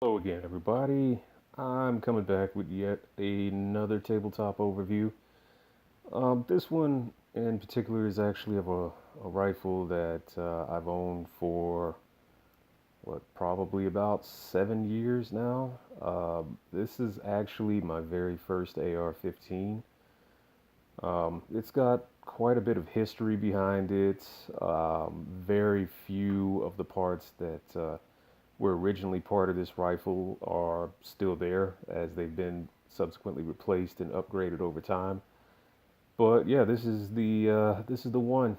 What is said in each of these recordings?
Hello again, everybody. I'm coming back with yet another tabletop overview. This one in particular is actually of a rifle that I've owned for probably about 7 years now. This is actually my very first AR-15. It's got quite a bit of history behind it. Very few of the parts that were originally part of this rifle are still there as they've been subsequently replaced and upgraded over time. But yeah, this is the one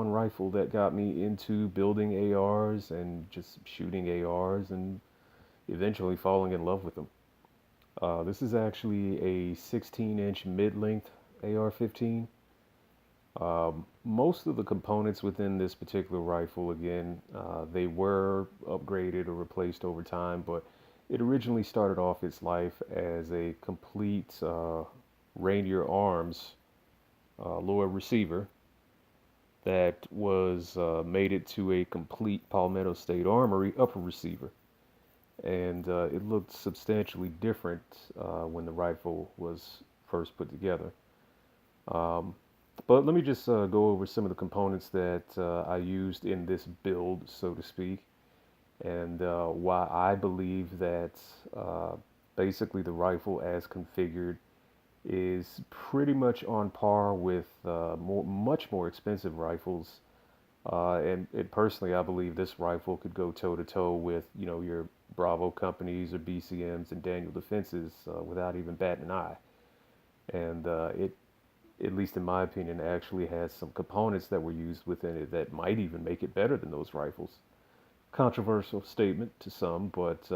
rifle that got me into building ARs and just shooting ARs and eventually falling in love with them. This is actually a 16-inch mid-length AR-15. Most of the components within this particular rifle, again, they were upgraded or replaced over time, but it originally started off its life as a complete Rainier Arms lower receiver that was made it to a complete Palmetto State Armory upper receiver. And it looked substantially different when the rifle was first put together. Um, but let me just go over some of the components that I used in this build, so to speak, and why I believe that uh, basically the rifle as configured is pretty much on par with much more expensive rifles. And personally, I believe this rifle could go toe to toe with, your Bravo companies or BCMs and Daniel Defenses without even batting an eye. And it at least in my opinion, actually has some components that were used within it that might even make it better than those rifles. Controversial statement to some, but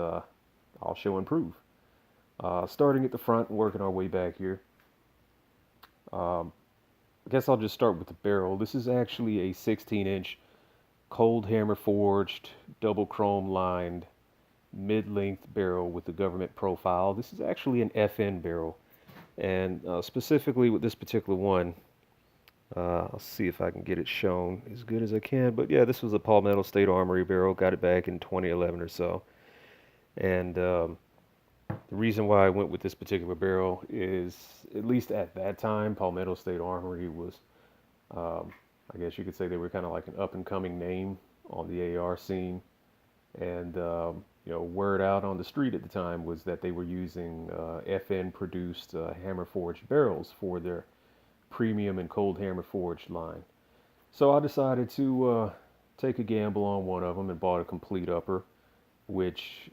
I'll show and prove. Starting at the front and working our way back here. Um, I guess I'll just start with the barrel. This is actually a 16-inch cold hammer forged, double chrome lined, mid-length barrel with the government profile. This is actually an FN barrel. And specifically with this particular one, I'll see if I can get it shown as good as I can. But yeah, this was a Palmetto State Armory barrel. Got it back in 2011 or so. And the reason why I went with this particular barrel is, at least at that time, Palmetto State Armory was, um, I guess you could say they were kind of like an up and coming name on the AR scene. And, word out on the street at the time was that they were using FN produced hammer forged barrels for their premium and cold hammer forged line. So I decided to take a gamble on one of them and bought a complete upper, which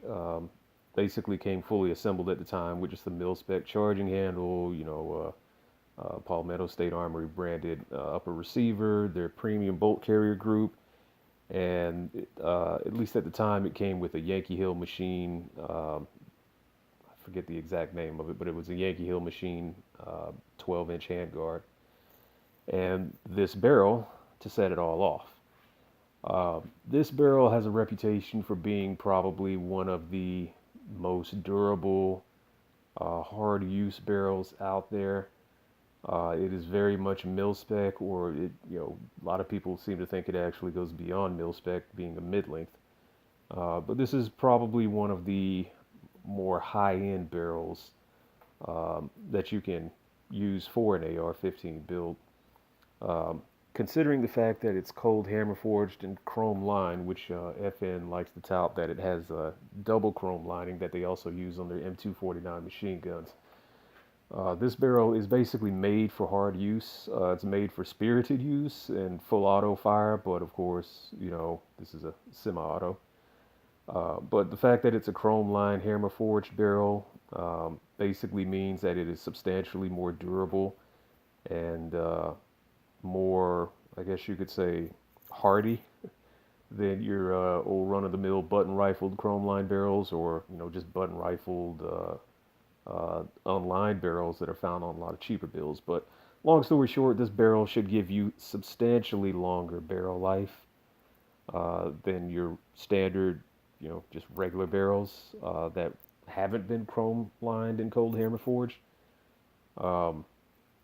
basically came fully assembled at the time with just the mil spec charging handle, Palmetto State Armory branded upper receiver, their premium bolt carrier group, and at least at the time it came with a Yankee Hill machine. I forget the exact name of it, but it was a Yankee Hill machine 12-inch handguard, and this barrel to set it all off. This barrel has a reputation for being probably one of the most durable, hard use barrels out there. It is very much mil spec, or a lot of people seem to think it actually goes beyond mil spec, being a mid length. But this is probably one of the more high end barrels that you can use for an AR-15 build. Um, Considering the fact that it's cold hammer forged and chrome lined, which FN likes to tout that it has a double chrome lining that they also use on their M249 machine guns. This barrel is basically made for hard use. It's made for spirited use and full auto fire, but of course, this is a semi-auto. But the fact that it's a chrome lined hammer forged barrel basically means that it is substantially more durable and more, I guess you could say, hardy than your old run-of-the-mill button-rifled chrome line barrels, or just button-rifled unlined barrels that are found on a lot of cheaper builds. But long story short, this barrel should give you substantially longer barrel life than your standard, just regular barrels that haven't been chrome lined and cold hammer forged. Um,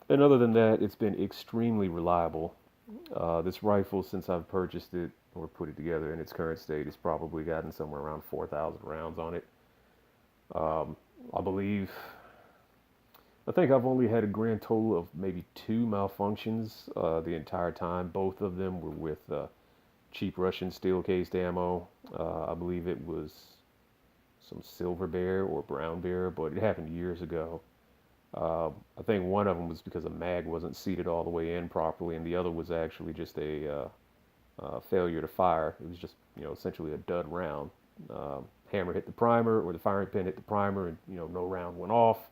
and other than that, it's been extremely reliable. This rifle, since I've purchased it or put it together in its current state, it's probably gotten somewhere around 4,000 rounds on it. Um, I believe, I think I've only had a grand total of maybe two malfunctions the entire time. Both of them were with cheap Russian steel cased ammo. I believe it was some silver bear or brown bear, but it happened years ago. I think one of them was because a mag wasn't seated all the way in properly, and the other was actually just a failure to fire. It was just, essentially a dud round. Hammer hit the primer, or the firing pin hit the primer, and no round went off.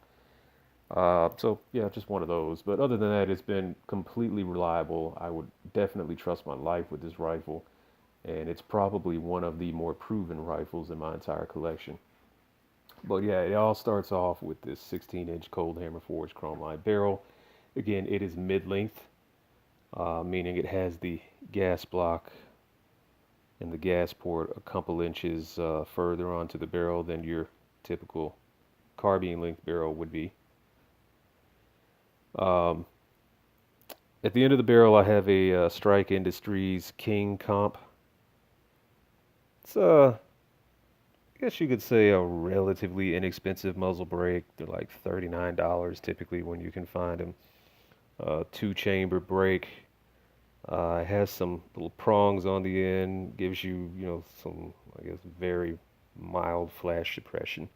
So yeah, just one of those. But other than that, it's been completely reliable. I would definitely trust my life with this rifle, and it's probably one of the more proven rifles in my entire collection. But yeah, it all starts off with this 16-inch Cold Hammer Forged chrome line barrel. Again, it is mid-length, meaning it has the gas block and the gas port a couple inches further onto the barrel than your typical carbine length barrel would be. Um, at the end of the barrel, I have a Strike Industries King Comp. It's I guess you could say a relatively inexpensive muzzle brake. They're like $39 typically when you can find them. Two-chamber brake. It has some little prongs on the end. Gives you, some, I guess, very mild flash suppression.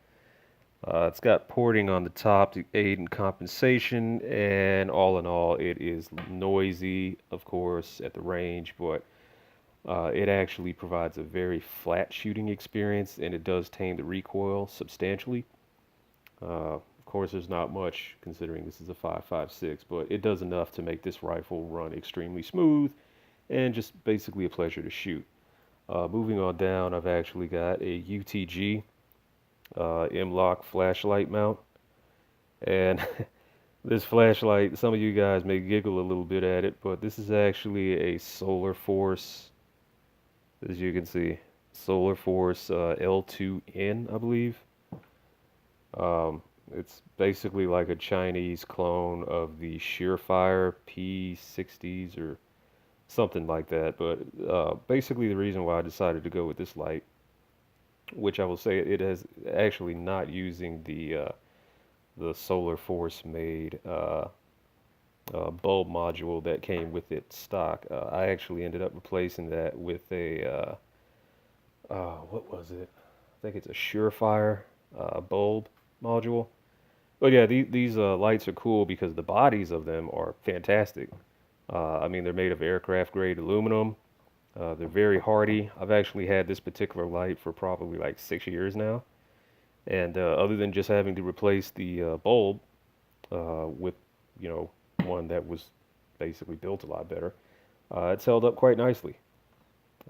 It's got porting on the top to aid in compensation, and all in all, it is noisy, of course, at the range, but it actually provides a very flat shooting experience, and it does tame the recoil substantially. Of course, there's not much considering this is a 5.56, but it does enough to make this rifle run extremely smooth and just basically a pleasure to shoot. Moving on down, I've actually got a UTG M-LOK flashlight mount, and this flashlight, some of you guys may giggle a little bit at it, but this is actually a Solar Force, as you can see, Solar Force L2N, I believe. Um, it's basically like a Chinese clone of the Surefire P60s or something like that. But basically, the reason why I decided to go with this light, which I will say it has actually not using the Solar Force made bulb module that came with it stock. I actually ended up replacing that with a what was it? I think it's a Surefire bulb module. But yeah, these lights are cool because the bodies of them are fantastic. I mean, they're made of aircraft grade aluminum. They're very hardy. I've actually had this particular light for probably like 6 years now. And other than just having to replace the bulb with, you know, one that was basically built a lot better, it's held up quite nicely.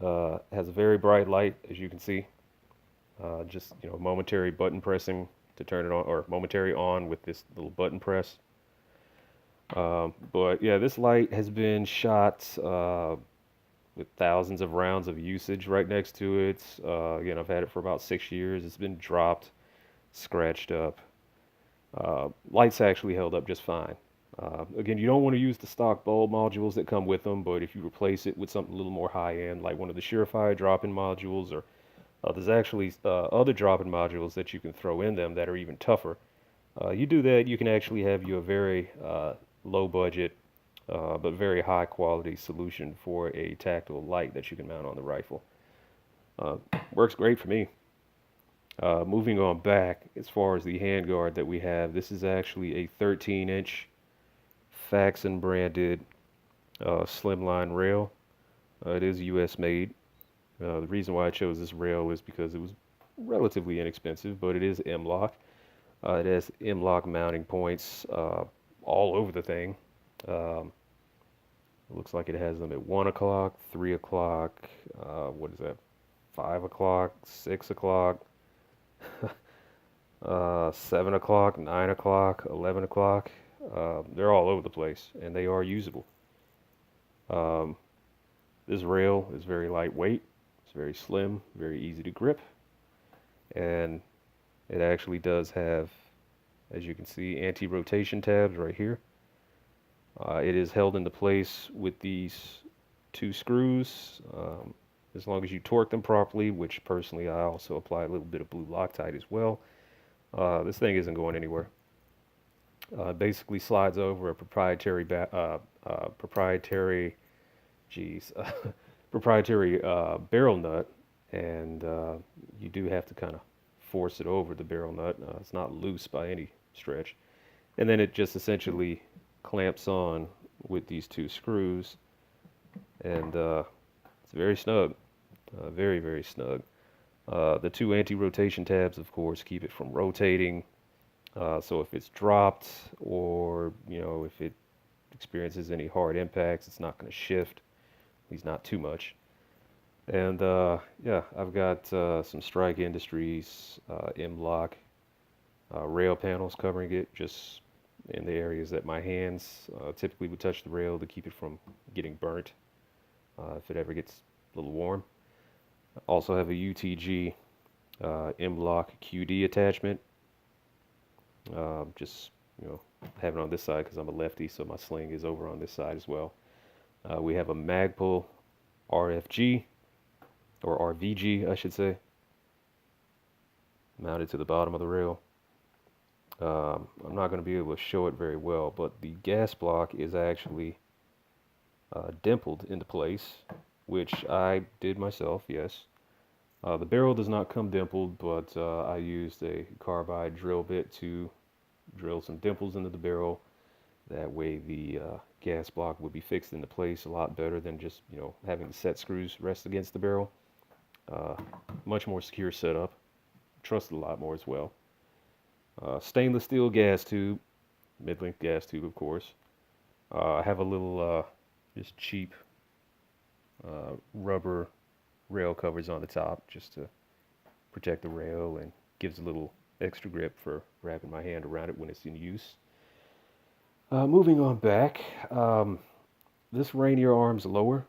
Has a very bright light, as you can see. Just, momentary button pressing to turn it on, or momentary on with this little button press. But yeah, this light has been shot with thousands of rounds of usage right next to it. Again, I've had it for about 6 years. It's been dropped, scratched up. Lights actually held up just fine. Again, you don't want to use the stock bulb modules that come with them, but if you replace it with something a little more high-end, like one of the Surefire drop-in modules, or there's actually other drop-in modules that you can throw in them that are even tougher. You do that, you can actually have you a very low budget but very high quality solution for a tactical light that you can mount on the rifle. Works great for me. Moving on back, as far as the handguard that we have, this is actually a 13-inch Faxon branded slimline rail. It is US made. The reason why I chose this rail is because it was relatively inexpensive, but it is M-LOK. It has M-LOK mounting points all over the thing. It looks like it has them at 1 o'clock, 3 o'clock, what is that, 5 o'clock, 6 o'clock, 7 o'clock, 9 o'clock, 11 o'clock. They're all over the place, and they are usable. Um, this rail is very lightweight. It's very slim, very easy to grip, and it actually does have, as you can see, anti-rotation tabs right here. It is held into place with these two screws. As long as you torque them properly, which personally I also apply a little bit of blue Loctite as well. This thing isn't going anywhere. It basically slides over a proprietary, geez, proprietary barrel nut, and you do have to kind of force it over the barrel nut. It's not loose by any stretch. And then it just essentially clamps on with these two screws, and it's very snug, very, very snug. The two anti-rotation tabs, of course, keep it from rotating. So if it's dropped, or if it experiences any hard impacts, it's not going to shift. At least not too much. And yeah, I've got some Strike Industries M-Lock rail panels covering it, just in the areas that my hands typically would touch the rail to keep it from getting burnt if it ever gets a little warm. I also have a UTG M-Lock QD attachment. Just have it on this side because I'm a lefty, so my sling is over on this side as well. We have a Magpul RFG, or RVG, I should say, mounted to the bottom of the rail. I'm not going to be able to show it very well, but the gas block is actually dimpled into place, which I did myself, yes. The barrel does not come dimpled, but I used a carbide drill bit to drill some dimples into the barrel. That way the gas block would be fixed into place a lot better than just, having the set screws rest against the barrel. Much more secure setup. Trusted a lot more as well. Stainless steel gas tube, mid-length gas tube, of course. I have a little just cheap rubber rail covers on the top just to protect the rail and gives a little extra grip for wrapping my hand around it when it's in use. Moving on back, this Rainier Arms lower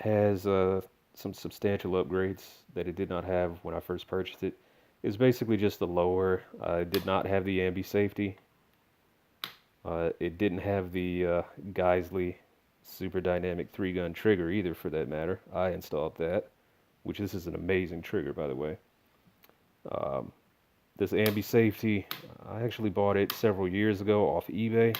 has some substantial upgrades that it did not have when I first purchased it. It's basically just the lower. It did not have the ambi safety. It didn't have the Geisley Super Dynamic 3-gun trigger either, for that matter. I installed that, which this is an amazing trigger, by the way. This ambi safety, I actually bought it several years ago off eBay.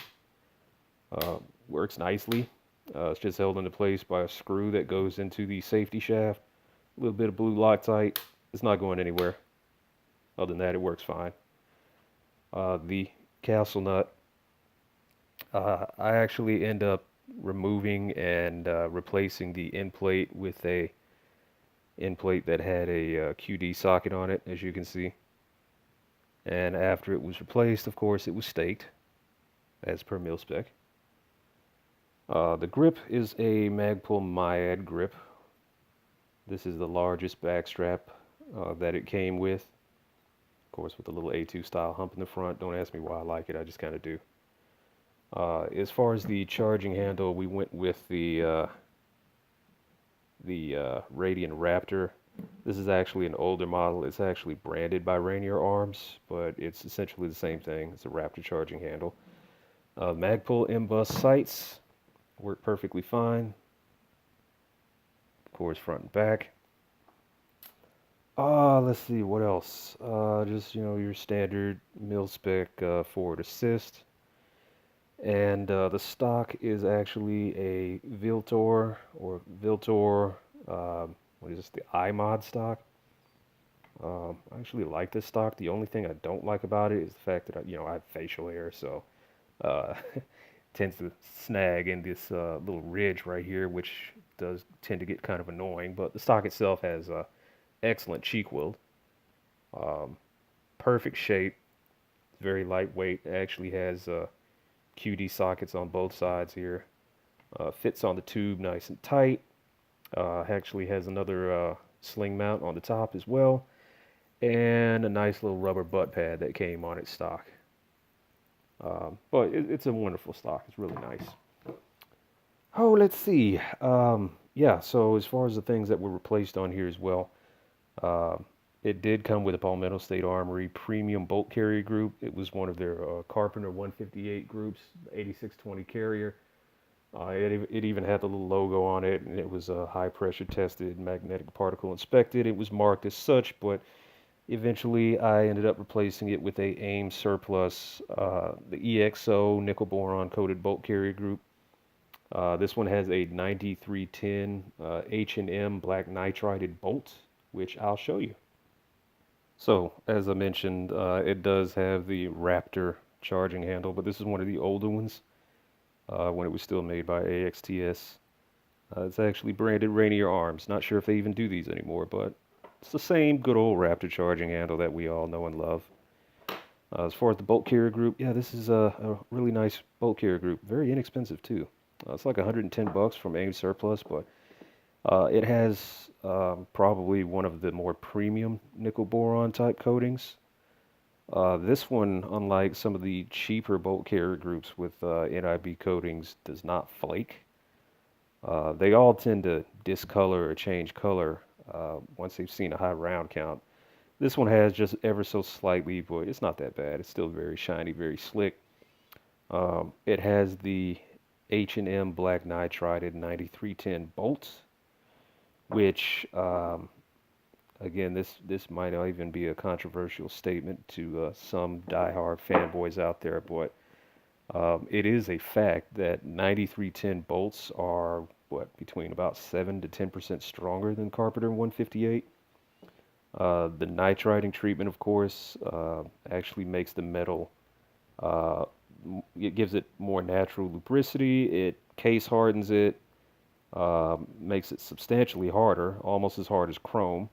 Works nicely. It's just held into place by a screw that goes into the safety shaft. A little bit of blue Loctite. It's not going anywhere. Other than that, it works fine. The castle nut, I actually end up removing and replacing the end plate with a end plate that had a QD socket on it, as you can see. And after it was replaced, of course, it was staked as per mil spec. The grip is a Magpul Myad grip. This is the largest backstrap that it came with. Of course, with a little A2 style hump in the front. Don't ask me why I like it, I just kind of do. As far as the charging handle, we went with the Radian Raptor. This is actually an older model. It's actually branded by Rainier Arms, but it's essentially the same thing. It's a Raptor charging handle. Magpul M-Bus sights work perfectly fine. Of course, front and back. Let's see, what else? Just, your standard mil-spec forward assist. And the stock is actually a Viltor, what is this, the iMod stock. I actually like this stock. The only thing I don't like about it is the fact that I have facial hair, so tends to snag in this little ridge right here, which does tend to get kind of annoying. But the stock itself has excellent cheek weld, perfect shape, very lightweight. It actually has QD sockets on both sides here. Fits on the tube nice and tight. Actually has another sling mount on the top as well, and a nice little rubber butt pad that came on its stock. But it's a wonderful stock. It's really nice. Oh, let's see. Yeah, so as far as the things that were replaced on here as well, it did come with a Palmetto State Armory premium bolt carrier group. It was one of their Carpenter 158 groups, 8620 carrier. It even had the little logo on it, and it was high pressure tested, magnetic particle inspected. It was marked as such, but Eventually, I ended up replacing it with a AIM Surplus, the EXO nickel boron coated bolt carrier group. This one has a 9310 H&M black nitrided bolt, which I'll show you. So, as I mentioned, it does have the Raptor charging handle, but this is one of the older ones when it was still made by AXTS. It's actually branded Rainier Arms. Not sure if they even do these anymore, but it's the same good old Raptor charging handle that we all know and love. As far as the bolt carrier group, yeah, this is a really nice bolt carrier group. Very inexpensive too. It's like 110 bucks from AIM Surplus, but it has probably one of the more premium nickel boron type coatings. This one, unlike some of the cheaper bolt carrier groups with NIB coatings, does not flake. They all tend to discolor or change color once they've seen a high round count. This one has just ever so slightly, but it's not that bad. It's still very shiny, very slick. It has the H&M black nitrided 9310 bolts, which again, this might not even be a controversial statement to some diehard fanboys out there, but it is a fact that 9310 bolts are what between about 7 to 10% stronger than Carpenter 158. The nitriding treatment, of course, actually makes the metal. Uh, it gives it more natural lubricity. It case hardens it, makes it substantially harder, almost as hard as chrome.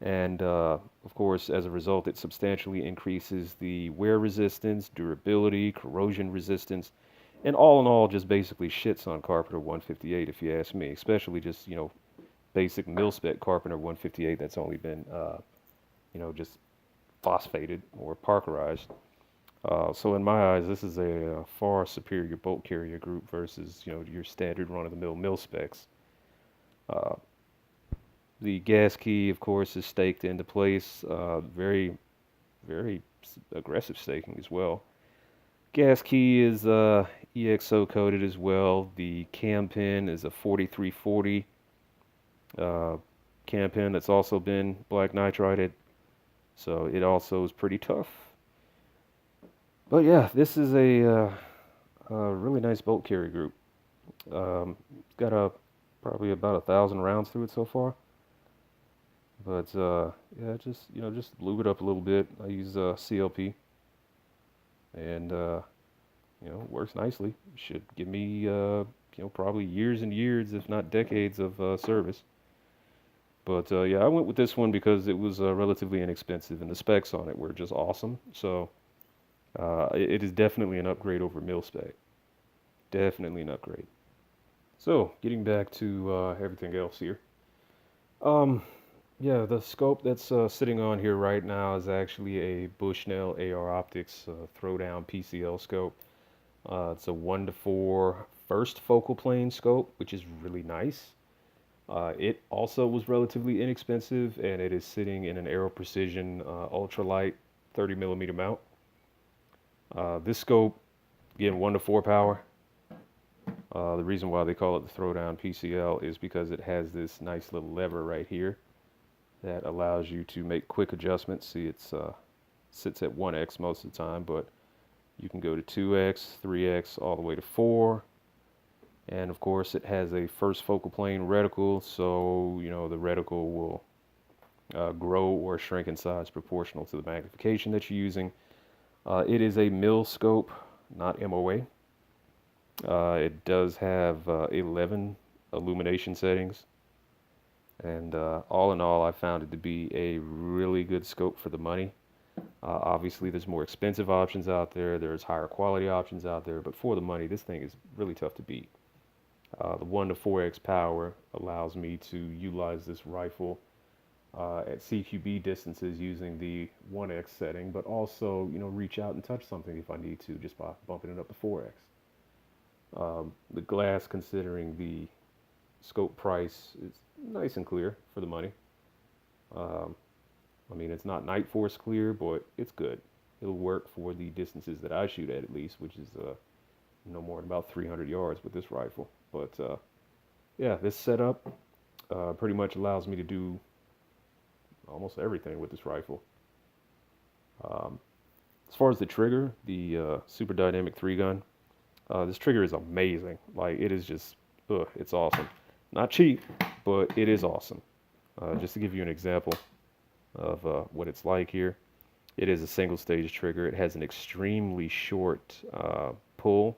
And of course, as a result, it substantially increases the wear resistance, durability, corrosion resistance, and all in all, just basically shits on Carpenter 158, if you ask me. Especially just basic mil-spec Carpenter 158 that's only been just phosphated or parkerized. So in my eyes, this is a far superior bolt carrier group versus your standard run-of-the-mill mil-specs. Uh, The gas key, of course, is staked into place. Very, very aggressive staking as well. Gas key is EXO coated as well. The cam pin is a 4340 cam pin that's also been black nitrided, so it also is pretty tough. But yeah, this is a really nice bolt carrier group. It's got probably about 1,000 rounds through it so far. But yeah, just lube it up a little bit. I use CLP, and works nicely. Should give me probably years and years, if not decades, of service. But yeah, I went with this one because it was relatively inexpensive, and the specs on it were just awesome. So it is definitely an upgrade over mil-spec. Definitely an upgrade. So getting back to everything else here. Um, Yeah, the scope that's sitting on here right now is actually a Bushnell AR Optics throwdown PCL scope. It's a 1:4 first focal plane scope, which is really nice. It also was relatively inexpensive, and it is sitting in an Aero Precision ultralight 30 millimeter mount. This scope, again, 1:4 power. The reason why they call it the throwdown PCL is because it has this nice little lever right here that allows you to make quick adjustments. See, it's sits at 1x most of the time, but you can go to 2x, 3x, all the way to 4. And of course, it has a first focal plane reticle, so the reticle will grow or shrink in size proportional to the magnification that you're using. It is a mil scope, not MOA. It does have 11 illumination settings. And all in all, I found it to be a really good scope for the money. Obviously, there's more expensive options out there. There's higher quality options out there. But for the money, this thing is really tough to beat. The 1:4x power allows me to utilize this rifle at CQB distances using the 1x setting, but also, reach out and touch something if I need to just by bumping it up to 4x. The glass, considering the scope price, is nice and clear for the money. Um, I mean, it's not Night Force clear, but it's good. It'll work for the distances that I shoot at least, which is no more than about 300 yards with this rifle. But yeah, this setup pretty much allows me to do almost everything with this rifle. Um, as far as the trigger, the Super Dynamic 3 gun, this trigger is amazing. Like it is just, it's awesome. Not cheap, but it is awesome. Just to give you an example of what it's like here, it is a single stage trigger. It has an extremely short pull,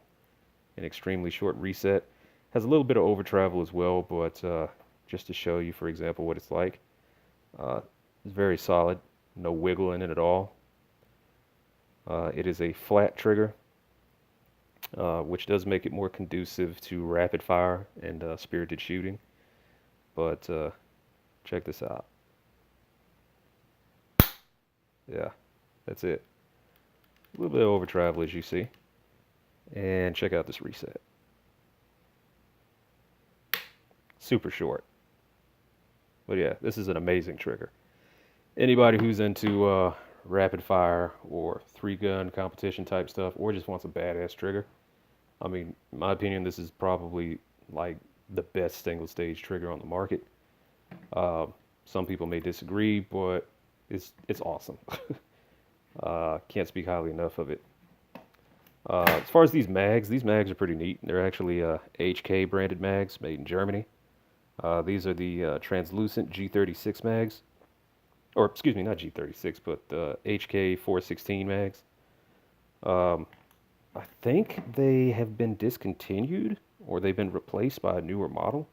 an extremely short reset. Has a little bit of over travel as well, but just to show you, for example, what it's like, it's very solid. No wiggle in it at all. It is a flat trigger, which does make it more conducive to rapid fire and spirited shooting. But check this out. Yeah, that's it. A little bit of over travel, as you see. And check out this reset. Super short. But yeah, this is an amazing trigger. Anybody who's into rapid fire or three gun competition type stuff, or just wants a badass trigger, I mean, in my opinion, this is probably like the best single stage trigger on the market. Uh, some people may disagree, but it's awesome. Can't speak highly enough of it. As far as these mags are pretty neat. They're actually HK branded mags made in Germany. These are the translucent G36 mags, or excuse me, not G36, but HK 416 mags. Um, I think they have been discontinued or they've been replaced by a newer model.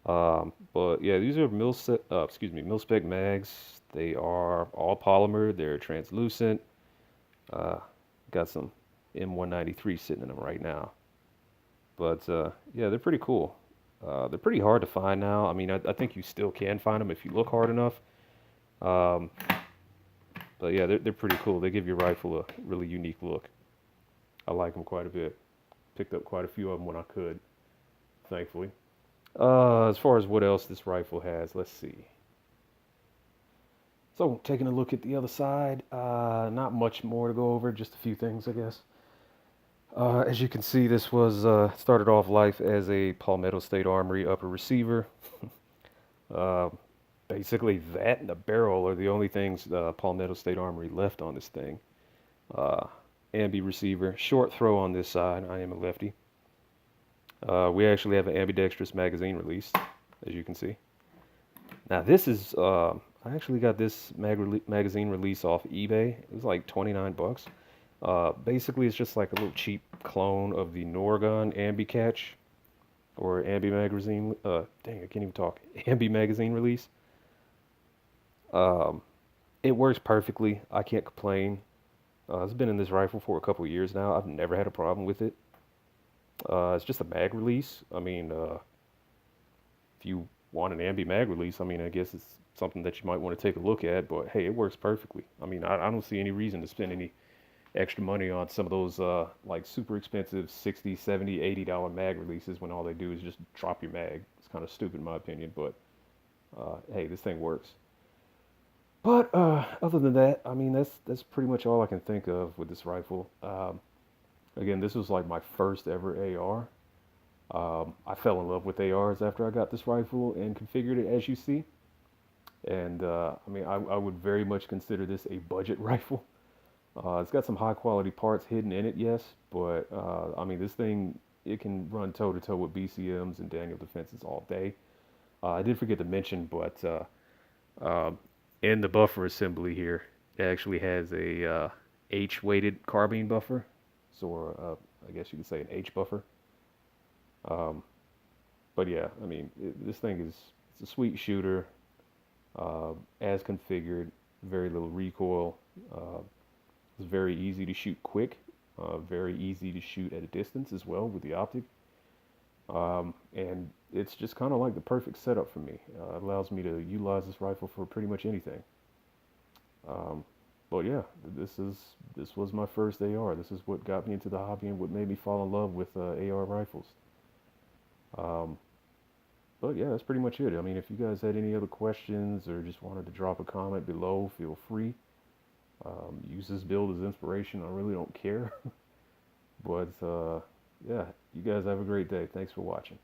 But yeah, these are mil spec mags. They are all polymer. They're translucent. Uh, got some M193 sitting in them right now. But yeah, they're pretty cool. They're pretty hard to find now. I mean, I think you still can find them if you look hard enough. Um, but yeah, they're pretty cool. They give your rifle a really unique look. I like them quite a bit. Picked up quite a few of them when I could, thankfully. As far as what else this rifle has, let's see. So, taking a look at the other side, not much more to go over, just a few things, I guess. As you can see, this was started off life as a Palmetto State Armory upper receiver. Uh, Basically, that and the barrel are the only things Palmetto State Armory left on this thing. Uh, Ambi receiver, short throw on this side. I am a lefty. We actually have an ambidextrous magazine release, as you can see. Now this is, I actually got this magazine release off eBay. It was like 29 bucks. Basically, it's just like a little cheap clone of the Norgon Ambi Catch or Ambi magazine. Dang, I can't even talk. Ambi magazine release. Um, it works perfectly. I can't complain. It's been in this rifle for a couple of years now. I've never had a problem with it. It's just a mag release. I mean, if you want an Ambi mag release, I mean, I guess it's something that you might want to take a look at. But hey, it works perfectly. I mean, I don't see any reason to spend any extra money on some of those like super expensive 60, 70, $80 mag releases when all they do is just drop your mag. It's kind of stupid in my opinion, but hey, this thing works. But other than that, I mean, that's pretty much all I can think of with this rifle. Again, this was like my first ever AR. I fell in love with ARs after I got this rifle and configured it as you see. And I mean, I would very much consider this a budget rifle. It's got some high quality parts hidden in it, yes, but I mean, this thing, it can run toe to toe with BCMs and Daniel defenses all day. I did forget to mention, but uh, in the buffer assembly here, it actually has a H-weighted carbine buffer, so I guess you could say an H buffer. Um, but yeah, I mean, this thing is it's a sweet shooter, as configured, very little recoil. Uh, it's very easy to shoot quick, very easy to shoot at a distance as well with the optic. And it's just kind of like the perfect setup for me. It allows me to utilize this rifle for pretty much anything. Um, but yeah, this was my first AR. This is what got me into the hobby and what made me fall in love with AR rifles. Um, but yeah, that's pretty much it. I mean, if you guys had any other questions or just wanted to drop a comment below, feel free. Use this build as inspiration. I really don't care. But yeah, you guys have a great day. Thanks for watching.